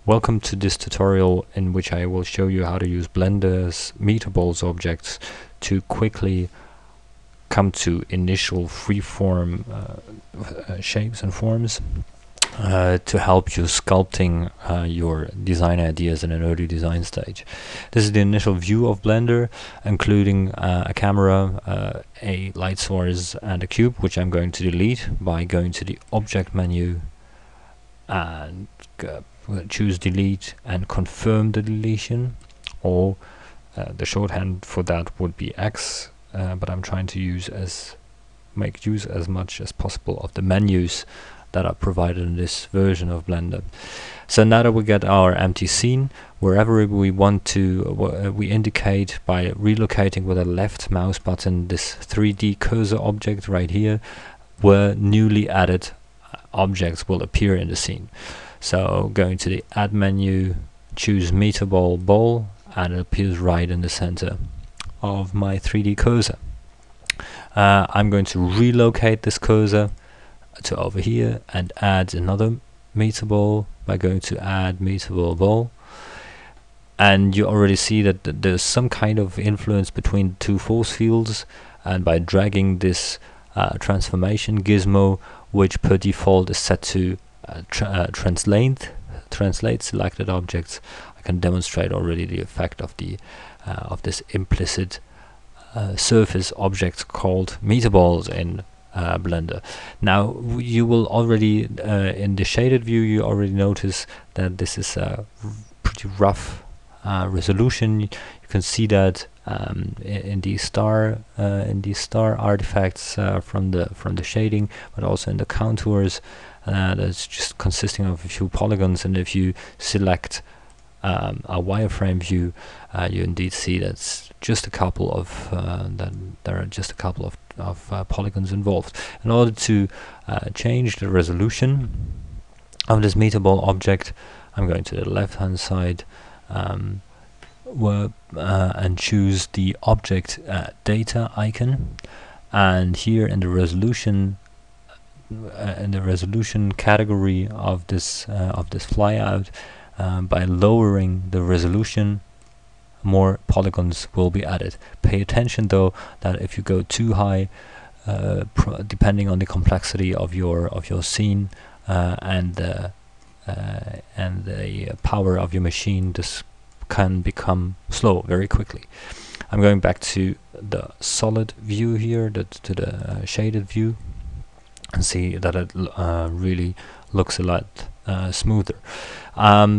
Welcome to this tutorial in which I will show you how to use Blender's metaballs objects to quickly come to initial freeform shapes and forms to help you sculpting your design ideas in an early design stage. This is the initial view of Blender, including a camera, a light source and a cube, which I'm going to delete by going to the object menu and choose delete and confirm the deletion, or the shorthand for that would be X, but I'm trying to make use as much as possible of the menus that are provided in this version of Blender. So now that we get our empty scene, wherever we want to, we indicate by relocating with a left mouse button this 3D cursor object right here, where newly added objects will appear in the scene. So going to the add menu, choose metaball ball, and it appears right in the center of my 3D cursor. I'm going to relocate this cursor to over here and add another metaball by going to add metaball ball. And you already see that there's some kind of influence between two force fields, and by dragging this transformation gizmo, which per default is set to translate selected objects, I can demonstrate already the effect of the of this implicit surface object called metaballs in Blender. Now you will already in the shaded view you already notice that this is a pretty rough resolution. You can see that in these star artifacts from the shading, but also in the contours. That's just consisting of a few polygons, and if you select a wireframe view, you indeed see that's just a couple of there are just a couple of polygons involved. In order to change the resolution of this metaball object, I'm going to the left hand side and choose the object data icon, and here in the resolution category of this flyout, by lowering the resolution, more polygons will be added. Pay attention though that if you go too high, depending on the complexity of your scene and the power of your machine, this can become slow very quickly. I'm going back to the solid view here, to the shaded view, and see that it really looks a lot smoother.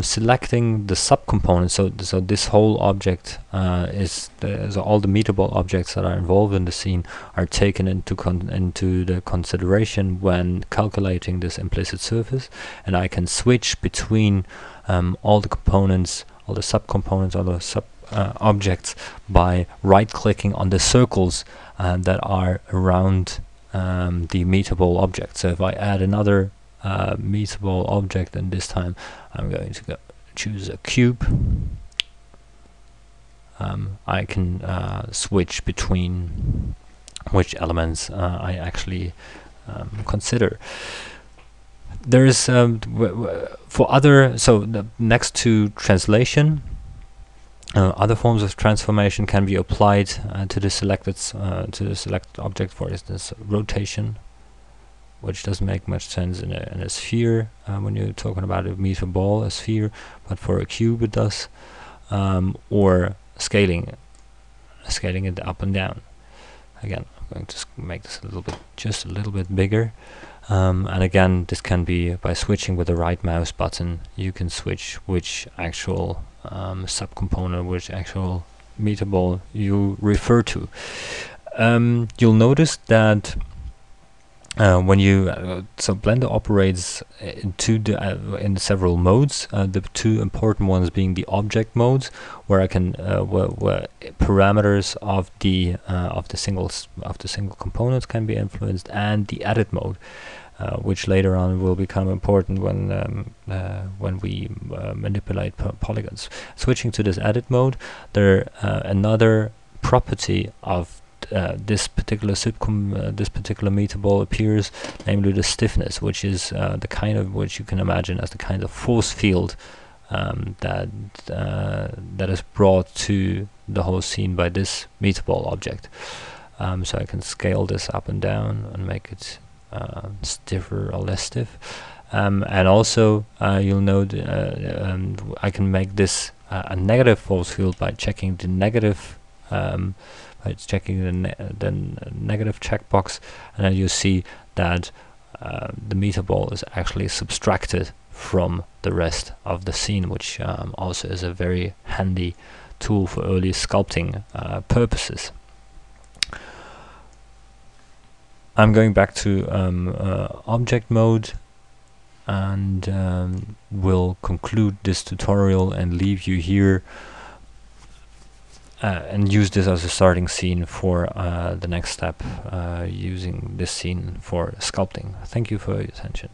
Selecting the subcomponents, so this whole object so all the metaball objects that are involved in the scene are taken into the consideration when calculating this implicit surface, and I can switch between all the components, all the subcomponents, all the sub objects by right-clicking on the circles that are around the metaball object. So if I add another metaball object, and this time I'm going to choose a cube, I can switch between which elements I actually consider. There is for other, so next to translation, other forms of transformation can be applied to the selected object. For instance, rotation, which doesn't make much sense in a sphere when you're talking about a metaball, a sphere, but for a cube it does. Or scaling it up and down. Again, I'm going to make this just a little bit bigger. And again, this can be by switching with the right mouse button. You can switch which actual subcomponent, which actual metaball you refer to. You'll notice that when you so Blender operates in several modes. The two important ones being the object modes, where I can where parameters of the single components can be influenced, and the edit mode, which later on will become important when we manipulate polygons. Switching to this edit mode, there another property of this particular metaball appears, namely the stiffness, which is the kind of, which you can imagine as the kind of force field that is brought to the whole scene by this metaball object. So I can scale this up and down and make it stiffer or less stiff. And also you'll note I can make this a negative force field by checking the negative by checking the negative checkbox, and then you see that the metaball is actually subtracted from the rest of the scene, which also is a very handy tool for early sculpting purposes. I'm going back to object mode, and we'll conclude this tutorial and leave you here and use this as a starting scene for the next step, using this scene for sculpting. Thank you for your attention.